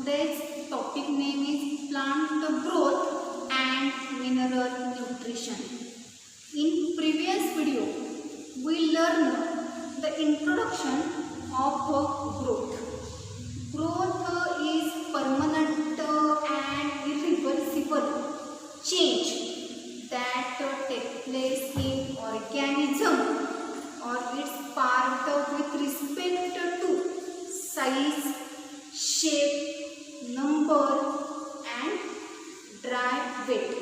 Today's topic name is plant growth and mineral nutrition. In previous video, we learned the introduction of growth. Growth is permanent and irreversible change that takes place in organism or its part with respect to size, shape, number and dry weight.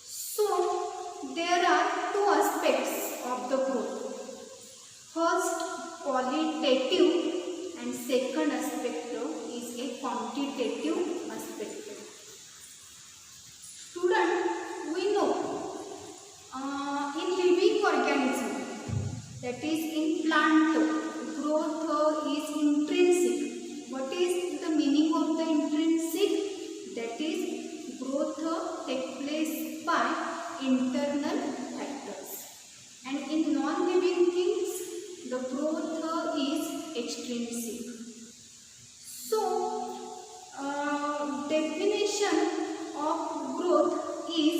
So there are two aspects of the growth. First, qualitative, and second aspect is a quantitative aspect. Student, we know in living organism, that is in plant, growth is intrinsic. What is the meaning of the intrinsic? That is, growth takes place by internal factors, and in non-living things the growth is extrinsic. So definition of growth is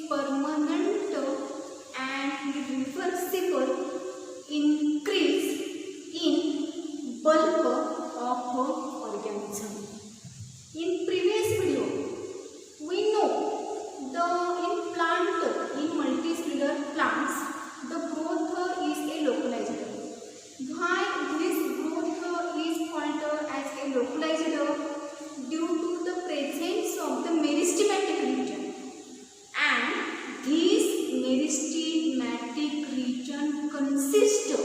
permanent and irreversible increase in bulk of organism. In previous video, we know in multicellular plants, the growth is a localized. Why this growth is called as a localized? Due to the presence of the meristematic region, and this meristematic region consists of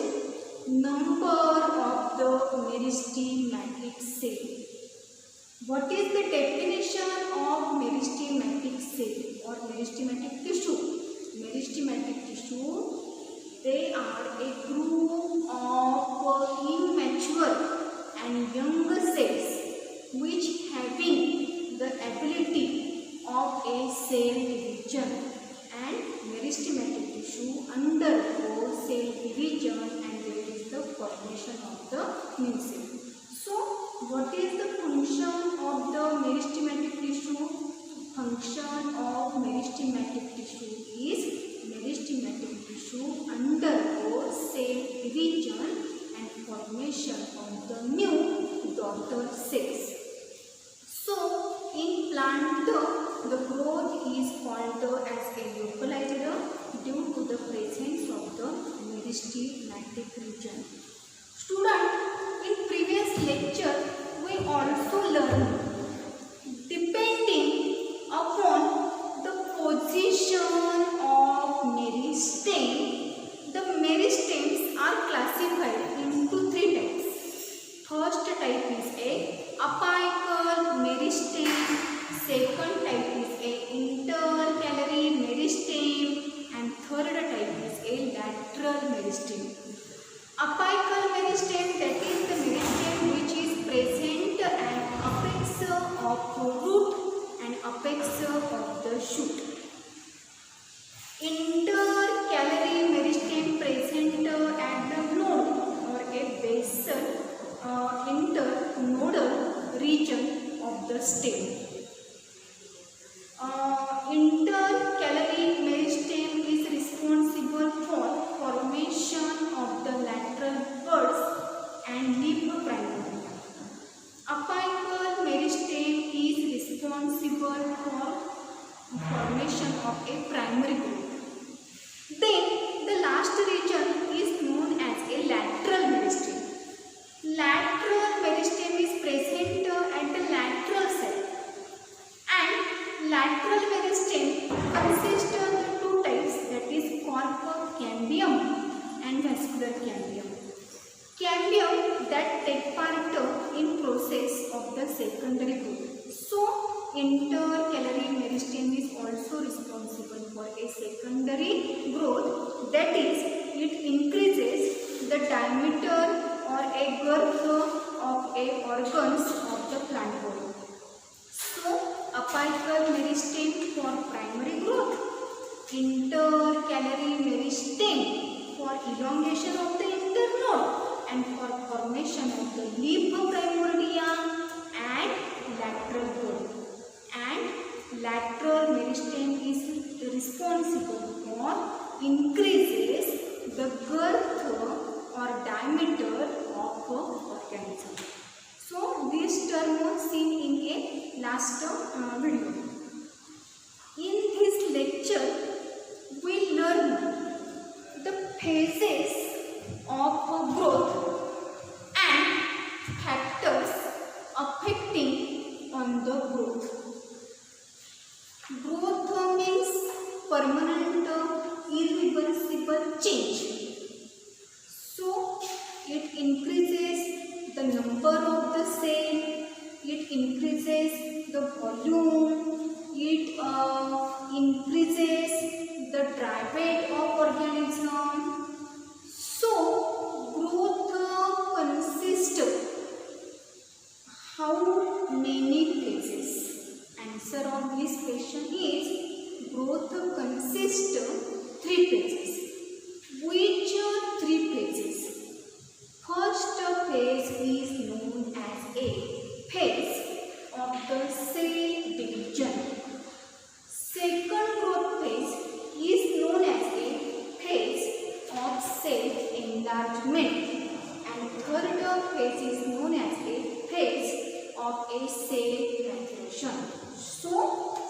number of the meristematic cells. What is the definition of meristematic cell or meristematic tissue? Meristematic tissue, they are a group of immature and young cells which having the ability of a cell division, and meristematic tissue undergoes cell division and there is the formation of the new cell. So what is the function of the meristematic tissue? Function of meristematic tissue is meristematic tissue undergoes cell division and formation of the new daughter cells. So in plant, the growth is called as a localized due to the presence of the meristematic region. Student, in previous lecture we also learned, depending upon the position of meristem, the meristems are classified into three types. First type is a apical meristem, second type is a intercalary meristem, and third type is a lateral meristem. Apical meristem, that is the meristem which is present at apex of root and apex of the shoot. Intercalary meristem present at the node or a basal internodal region of the stem. Intercalary meristem is responsible for formation of the lateral buds and leaf primary. Apical meristem is responsible for formation of a primary growth. Then the last region is known as a lateral meristem. Lateral meristem is present at the lateral side, and lateral meristem consists of two types, that is corpus cambium and vascular cambium. Cambium that take part in process of the secondary growth. So intercalary meristem is also responsible for a secondary growth, that is, it increases the diameter or a girth of a organs of the plant body. So apical meristem for primary growth, intercalary meristem for elongation of the internode and for formation of the leaf primary lateral growth, and lateral meristem is responsible for increases the girth or diameter of organism. So this term was seen in a last video. In this lecture, we learn the phases of growth and factors affecting on the growth. Growth means permanent, irreversible change. So it increases the number of the cell, it increases the volume, it increases the dry weight of organism. So growth consists how many phases? Answer of this question is growth consists 3 phases. Which 3 phases? First phase is known as a phase of the cell division. Second growth phase is known as a phase of cell enlargement, and third phase is known as a phase of a cell maturation. So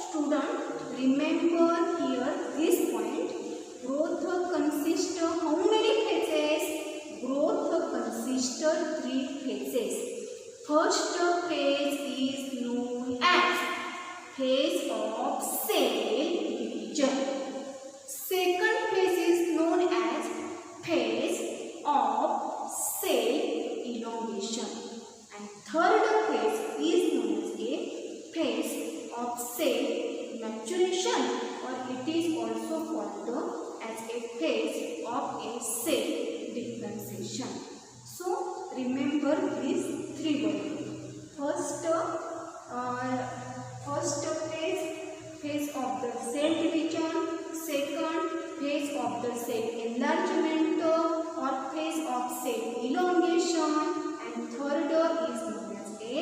student, remember here this point. Growth consists of how many phases? Growth consists of 3 phases. First phase is known as phase of cell division. Second phase is known as phase of cell elongation, and third phase is known as a phase of cell maturation, or it is also called as a phase of a cell differentiation. So remember these 3 words. First phase of the cell division. Second, phase of the cell enlargement or phase of cell elongation, and third is known as a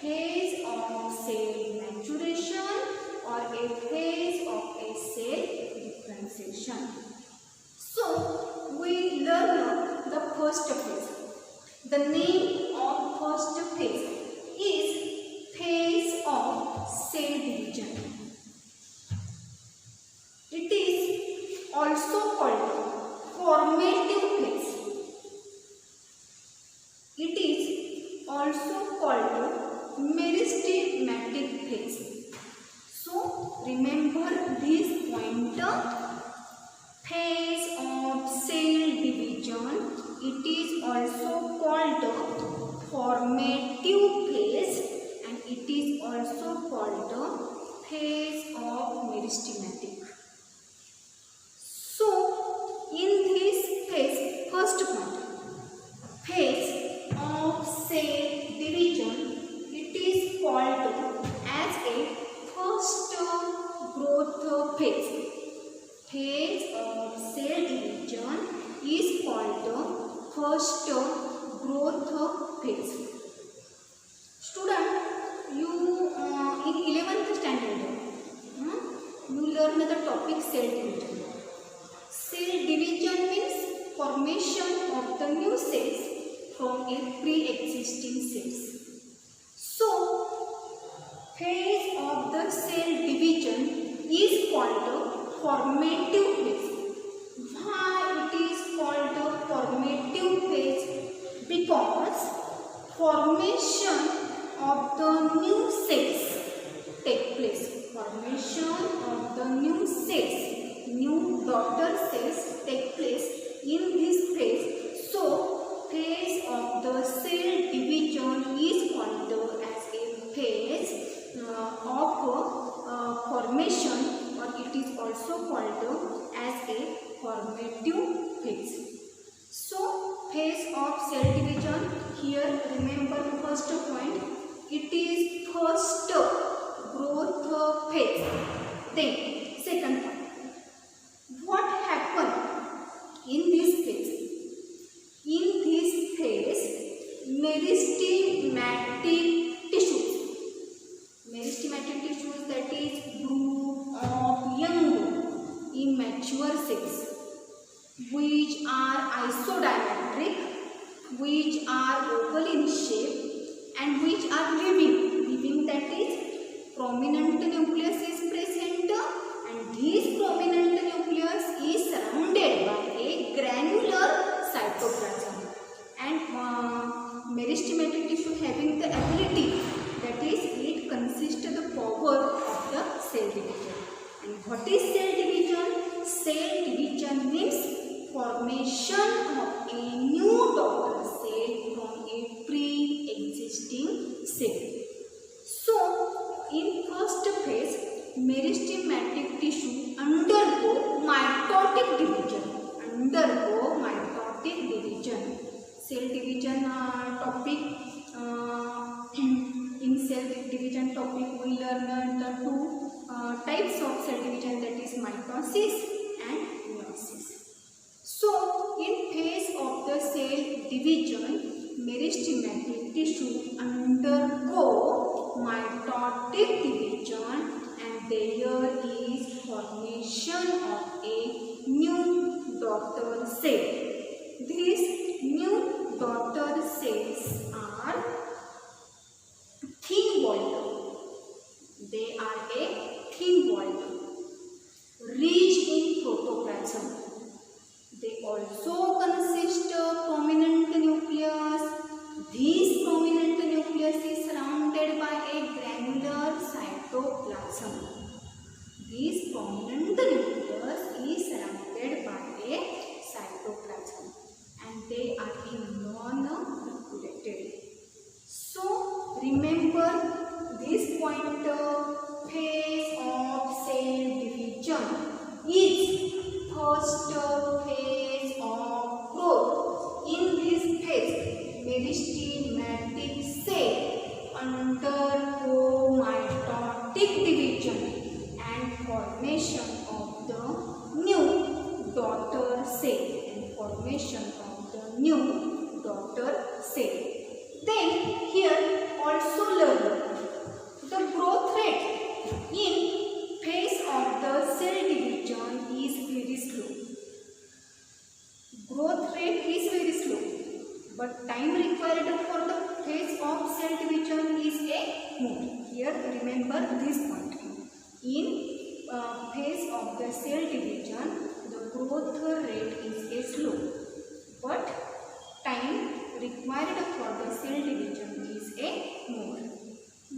phase of cell maturation or a phase of a cell differentiation. So we learn the first phase. The name of first phase is phase of cell division. It is also called formative phase. It is also called meristematic phase. So remember this point. Phase of cell division, it is also called formative phase, and it is also called phase of meristematic. So in this phase, first point, phase of cell division, it is called as a first growth phase. Phase of cell division is called the first growth phase. Student, you in 11th standard, you learn the topic cell division. Cell division means formation of the new cells from a pre-existing cells. So, phase of the cell division is called formative phase. Why it is called formative phase? Because formation of the new cells take place. Formation of the new cells, new daughter cells take place in this phase. So, phase of the cell division is called as a phase of formation, or it is also called as a formative phase. So, phase of cell division, here remember first point, it is first growth phase. Then second point, what happened in this phase? In this phase, meristematic tissues. which are oval in shape and which are living. Living, that is, prominent nucleus is present, and this prominent nucleus is surrounded by a granular cytoplasm, and meristematic tissue having the ability, that is, it consists of the power of the cell division. And what is cell division? Cell division means formation of a new daughter cell from a pre-existing cell. So, in first phase, meristematic tissue undergo mitotic division. Cell division topic. In cell division topic, we learn the two types of cell division, that is mitosis and meiosis. So, in phase of the cell division, meristematic tissue undergo mitotic division, and there is formation of a new daughter cell. These new daughter cells are thin-walled. They are a thin-walled, rich in protoplasm. They also consist of prominent nucleus. This prominent nucleus is surrounded by a granular cytoplasm. This prominent nucleus is surrounded by a cytoplasm, and they are non-reticulated. So, remember this pointer: phase of cell division is first phase of growth. In this phase, meristematic cell undergo mitotic division and formation of the new daughter cell. Then here also learn the growth rate in phase of the cell division is very slow. Growth rate is very slow, but time required for the phase of cell division is a more. Here remember this point. In phase of the cell division, the growth rate is a slow, but time required for the cell division is a more.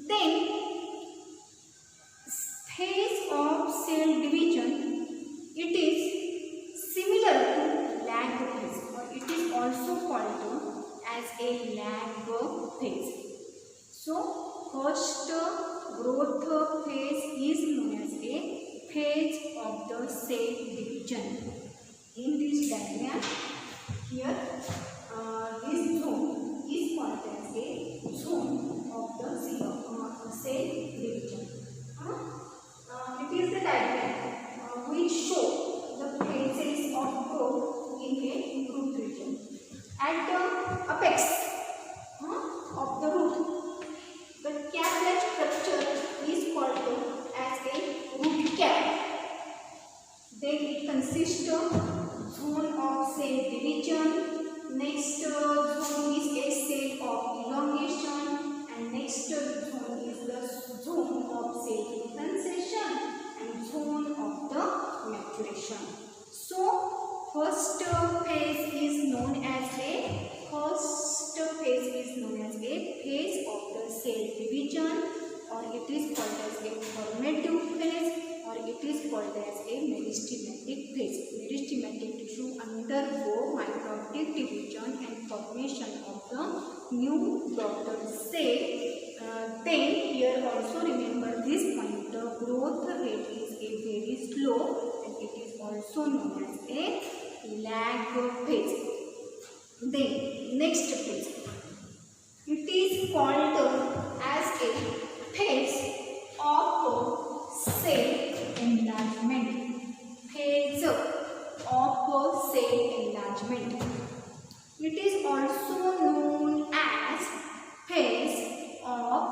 Then phase of cell division, it is similar to lag phase, or it is also called as a lag phase. So, first growth phase is known as a phase of the cell division. In this diagram, here this zone is called as a zone of the cell division. It is the diagram which show the phases of growth in a root region. At the apex of the root, the cap-like structure is called as a root cap. Then it consists of zone of cell division. Next zone is a cell of elongation, and next zone is the zone of cell differentiation and zone of the maturation. So, first phase is known as a phase of the cell division, or it is called as a formative phase, or it is called as a meristematic phase. Meristematic tissue undergo mitotic division and formation of the new daughter cell. Then here also remember this point: the growth rate is a very slow, and it is also known as a lag phase. Then next phase, it is called as a phase of cell enlargement. Phase of cell enlargement. It is also known as phase of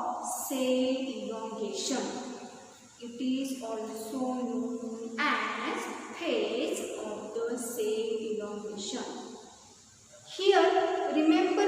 cell elongation. It is also known as phase of the cell elongation. Here remember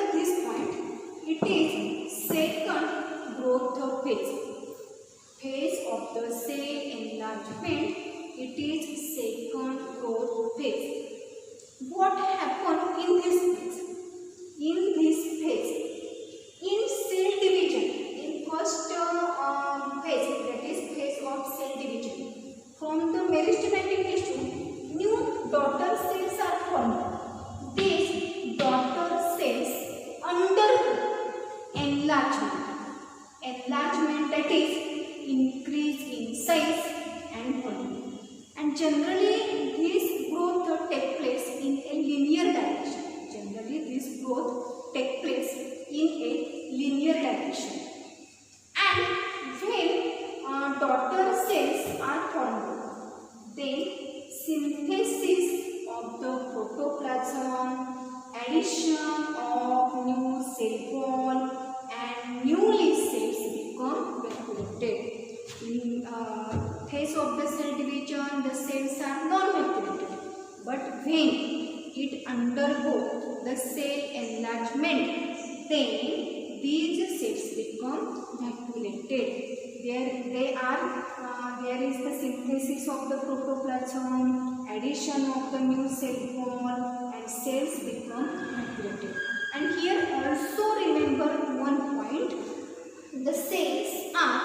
enlargement, that is increase in size and volume, and generally this growth take place in a linear direction. Generally this growth take place in a linear direction. And when daughter cells are formed, then synthesis of the protoplasm, addition of new cell wall and newly cells become vacuolated. In phase of the cell division, the cells are non-vacuolated, but when it undergoes the cell enlargement, then these cells become vacuolated. There is the synthesis of the protoplasm, addition of the new cell wall, and cells become vacuolated. And here also remember one point: the cells are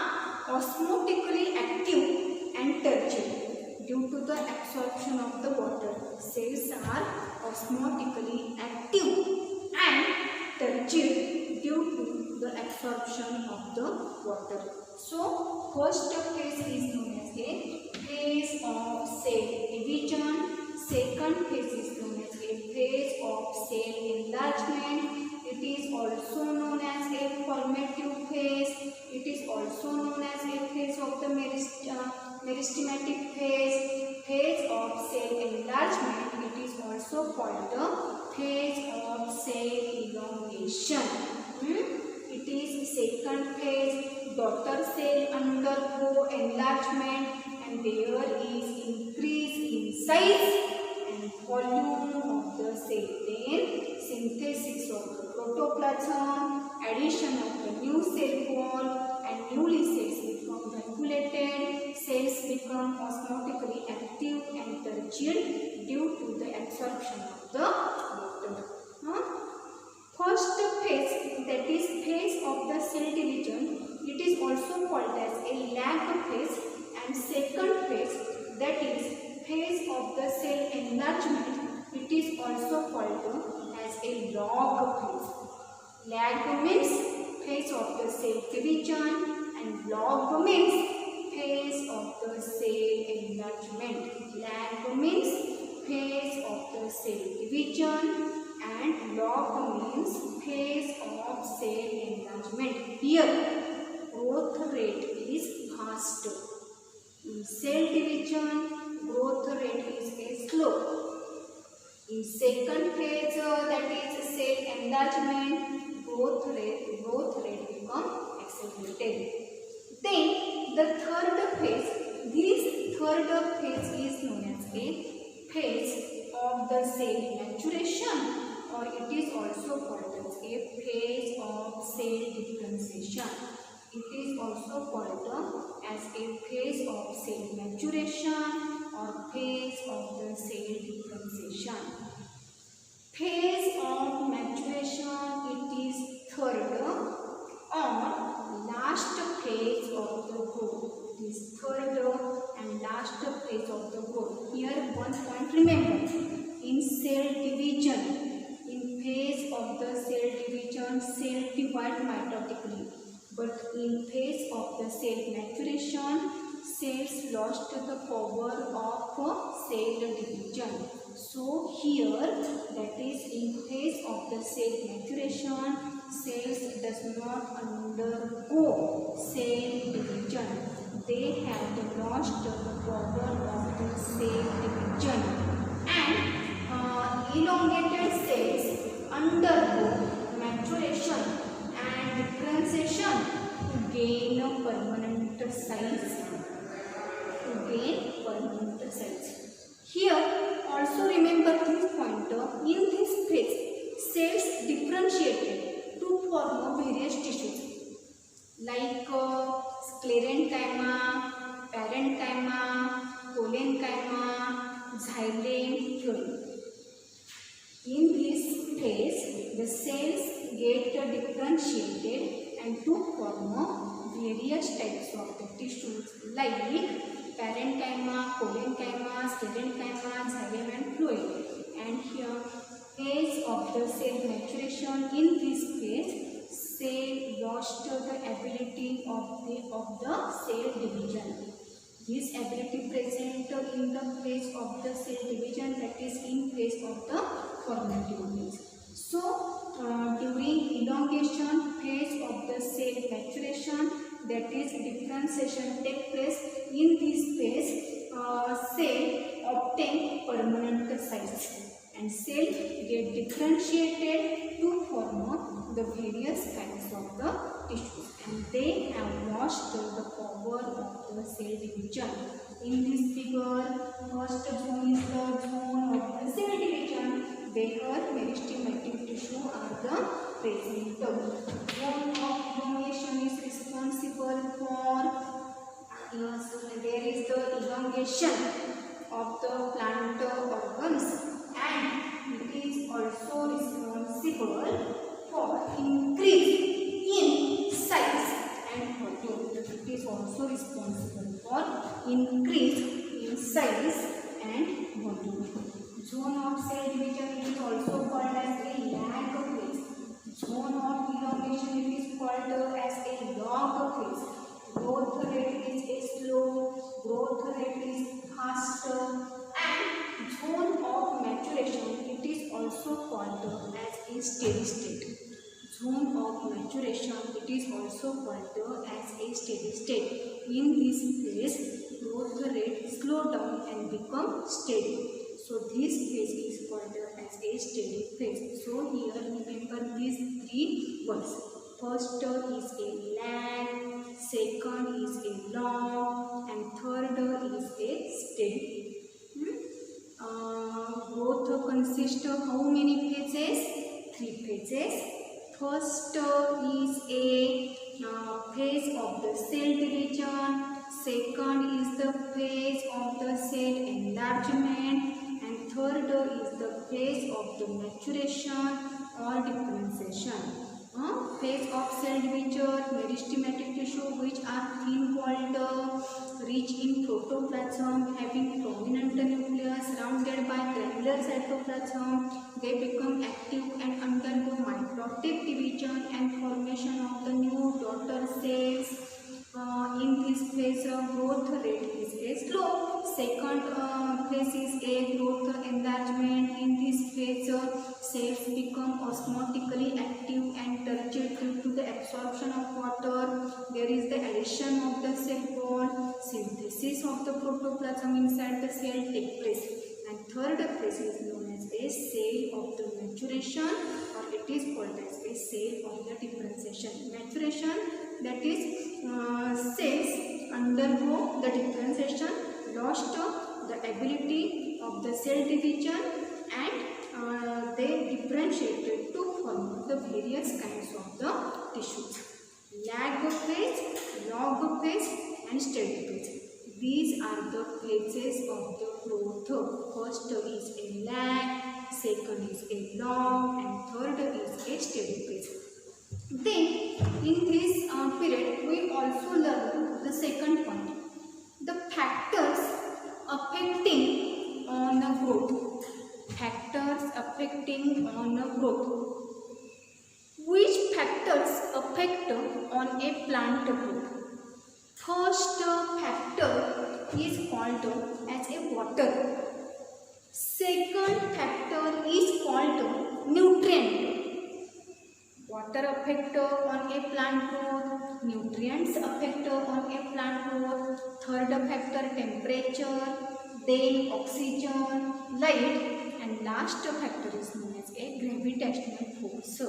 osmotically active and turgid due to the absorption of the water. Cells are osmotically active and turgid due to the absorption of the water. So, first phase is known as a phase of cell division. Second phase is known as a phase of cell enlargement. It is also known as a formative phase. It is also known as a phase of the meristematic phase. Phase of cell enlargement. It is also called the phase of cell elongation. It is second phase. Daughter cell undergo enlargement and there is increase in size and volume of the cell. Then synthesis of the protoplasm, addition of the new cell wall and newly cells become vacuolated. Cells become osmotically active and turgid due to the absorption of the water. First phase, that is phase of the cell division, it is also called as a lag phase, and second phase, that is phase of the cell enlargement, it is also called as a log phase. Lag means phase of the cell division and log means phase of the cell enlargement. Lag means phase of the cell division and log means phase of cell enlargement. Here growth rate is fast. In cell division, growth rate is slow. In second phase, that is cell enlargement, growth rate become accelerated. Then the third phase, this third phase is known as a phase of the cell maturation, or it is also called as a phase of cell differentiation. It is also called as a phase of cell maturation or phase of the cell differentiation. Phase of maturation, it is third or last phase of the growth. It is third and last phase of the growth. Here one point remember, in cell division, in phase of the cell division, cell divide mitotically. But in phase of the cell maturation, cells lost the power of cell division. So here, that is in phase of the cell maturation, cells does not undergo cell division. They have lost the power of the cell division, and elongated cells undergo maturation and differentiation to gain a permanent size. Here also remember this pointer. In this phase, cells differentiated to form various tissues like sclerenchyma, parenchyma, collenchyma, xylem, phloem. In this phase, the cells get differentiated and to form various types of the tissues like parenchyma, collenchyma, sclerenchyma, xylem and phloem. And here, phase of the cell maturation. In this phase, cell lost of the cell division. This ability present in the phase of the cell division, that is in phase of the formative phase. So during elongation phase of the cell maturation, that is differentiation take place. In this phase, cell obtain permanent size and cell get differentiated to form the various kinds of the tissues, and they have lost the power of the cell division. In this figure, first zone is the zone of the cell division where meristematic tissue are the present. Zone of elongation is responsible for there is the elongation of the plant organs, and it is also responsible for increase in size and volume. It is also responsible for increase in size and volume. Zone of cell division is also called as a lag phase. Zone of elongation it is called as a log phase. Growth rate is a slow, growth rate is faster, and zone of maturation it is also called as a steady state. Zone of maturation it is also called as a steady state. In this phase, growth rate slow down and become steady. So this phase is called as a steady phase. So here remember these three words. First is a lag, second is a log, and third is a steady. Growth consists of how many phases? 3 phases. First is a phase of the cell division. Second is the phase of the cell enlargement, and third is the phase of the maturation or differentiation. Phase of cell division, meristematic tissue which are thin-walled, rich in protoplasm, having prominent nucleus surrounded by granular cytoplasm. They become active and undergo mitotic division and formation of the new daughter cells. In this phase, growth rate is slow. Second phase is a growth enlargement. In this phase, cells become osmotically active and turgid due to the absorption of water. There is the addition of the cell wall. Synthesis of the protoplasm inside the cell takes place. And third phase is known as a cell of the maturation, or it is called as a cell of the differentiation. Maturation, that is cells undergo the differentiation, lost the ability of the cell division, and they differentiated to form the various kinds of the tissues. Lag phase, log phase, and steady phase. These are the phases of the growth. First is a lag, second is a log, and third is a steady phase. Then in this period we also learn the second point, the factors affecting on growth. Factors affecting on growth. Which factors affect on a plant growth? First factor is called as a water. Second factor is called nutrient. Water affect on a plant growth, nutrients affect on a plant growth, third factor temperature, then oxygen, light, and last factor is known as a gravitational force.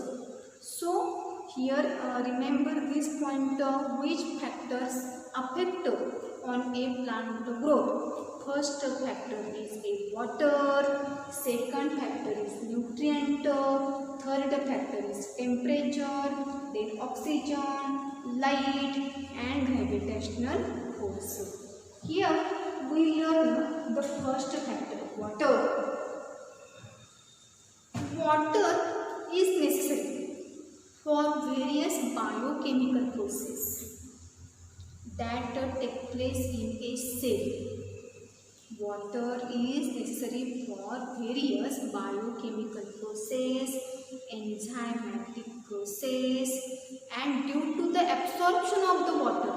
So here remember this point, which factors affect on a plant growth. First factor is a water, second factor is nutrient, third factor is temperature, then oxygen, light, and gravitational force. Here we learn the first factor, water. Water is necessary for various biochemical processes that take place in a cell. Water is necessary for various biochemical process, enzymatic process, process, and due to the absorption of the water,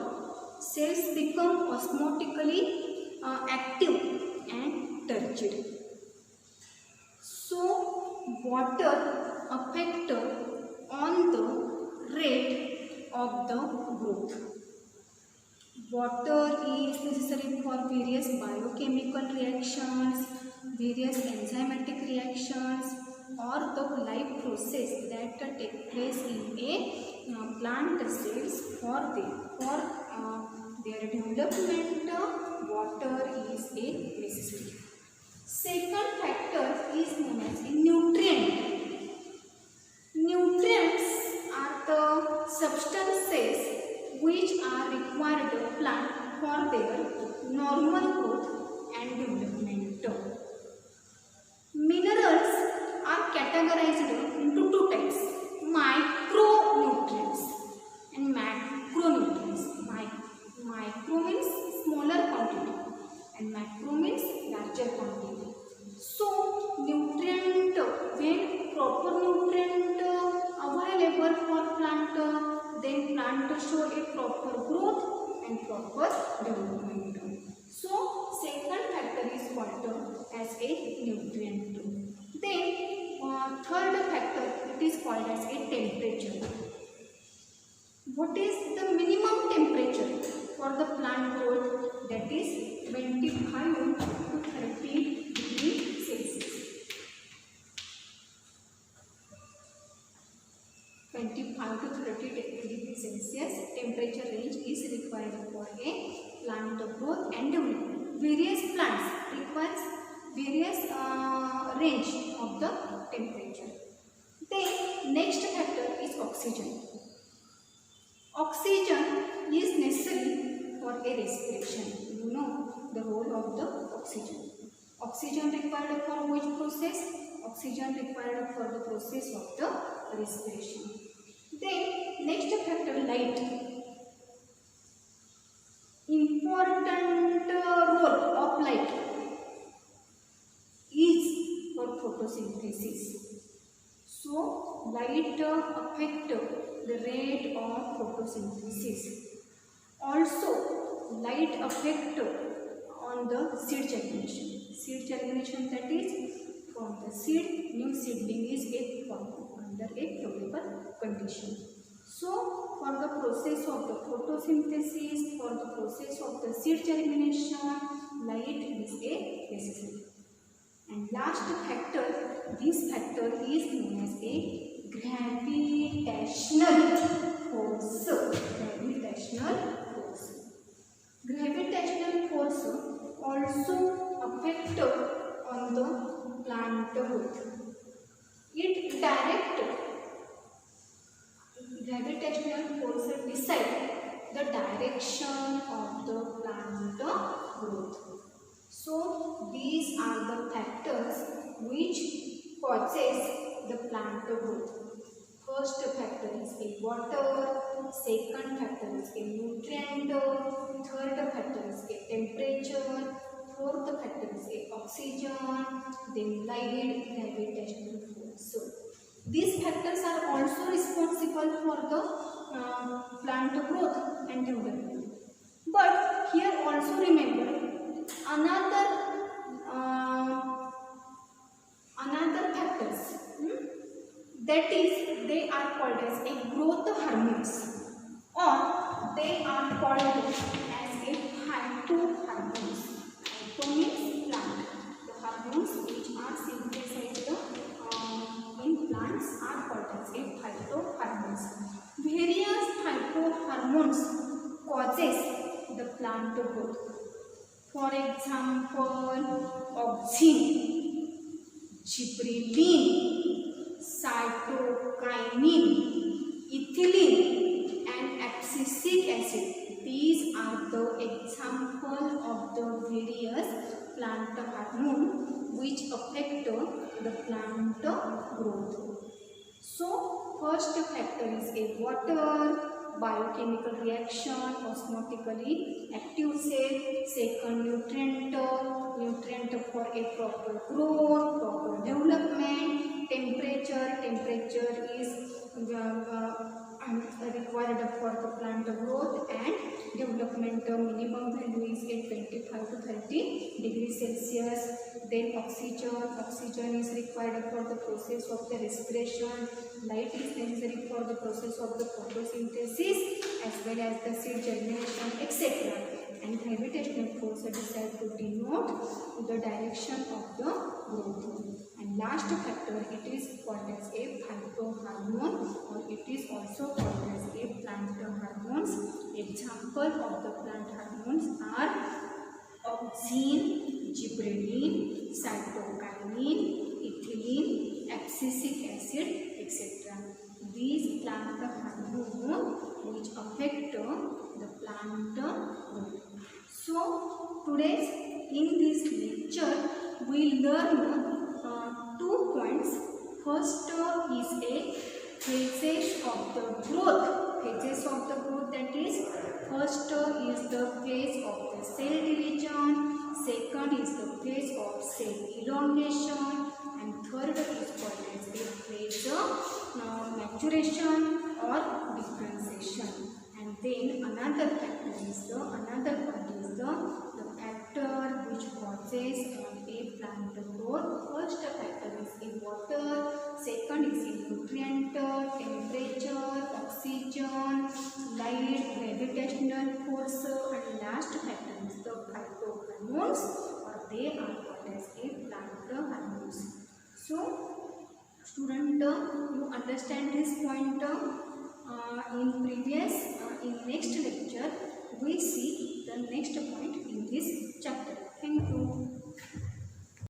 cells become osmotically active and turgid. So water affect on the rate of the growth. Water is necessary for various biochemical reactions, various enzymatic reactions, or the life process that take place in a plant cells. For their development, water is a necessary. Second factor is known as a nutrient. Nutrients are the substances which are required to plant for their normal growth and development. Minerals are categorized into two types: micronutrients and macronutrients. Micro means smaller quantity and macro means larger quantity. So nutrient, when proper nutrient available for plant, then plant show a proper growth and proper development. So second factor is called as a nutrient. Then third factor, it is called as a temperature. What is the minimum temperature for the plant growth? That is 25 to 30 degrees Celsius. 25 to 30 degrees Celsius temperature range is required for a plant growth and development. Various plants requires various range of the temperature. Then next factor is oxygen. Oxygen is necessary for a respiration. You know the role of the oxygen. Oxygen required for which process? Oxygen required for the process of the respiration. Then next factor, light. Important role of light is for photosynthesis. So light affect the rate of photosynthesis. Also light affect on the seed germination. Seed germination, that is from the seed, new seedling is formed under a favorable condition. So for the process of the photosynthesis, for the process of the seed germination, light is a necessary. And last factor, this factor is known as a gravitational force. Gravitational force. Gravitational force also affect on the plant growth. It direct, gravitational force decide the direction of the plant growth. So these are the factors which causes the plant growth. First factor is a water, second factor is a nutrient, third factor is a temperature, fourth factor is a oxygen, then light, gravitational force. So these factors are also responsible for the plant growth and development. But here also remember another factors, that is they are called as a growth hormones, or they are called as a phytohormones. Phyto means plant. The hormones which are synthesized in plants are called as a phytohormones. Various phytohormones causes the plant growth. For example, auxin, gibberellin, cytokinin, ethylene and abscisic acid. These are the example of the various plant hormones which affect the plant growth. So first factor is a water, biochemical reaction, osmotically active cell. Second, nutrient for a proper growth, proper development. Temperature is required for the plant growth and development. Minimum value is at 25 to 30 degrees Celsius. Then oxygen is required for the process of the respiration. Light is necessary for the process of the photosynthesis as well as the seed germination, etc. And gravitational force is decided to denote the direction of the growth. And last factor, it is called as a phytohormone, or it is also called as a plant hormones. Example of the plant hormones are auxin, gibberellin, cytokinin, ethylene, abscisic acid, etc. These plant hormones which affect the plant growth. So today's in this lecture we learn 2 points. First is a phases of the growth. Phases of the growth, that is, first is the phase of the cell division, second is the phase of cell elongation, and third is called as a phase of maturation or differentiation. And then another factor is the factor which causes a plant growth. First factor is in water, second is in nutrient, temperature, oxygen, light, gravitational force, and last factor is the phytohormones, or they are called as a plant hormones. So student, you understand this point. In next lecture we see the next point in this chapter. Thank you.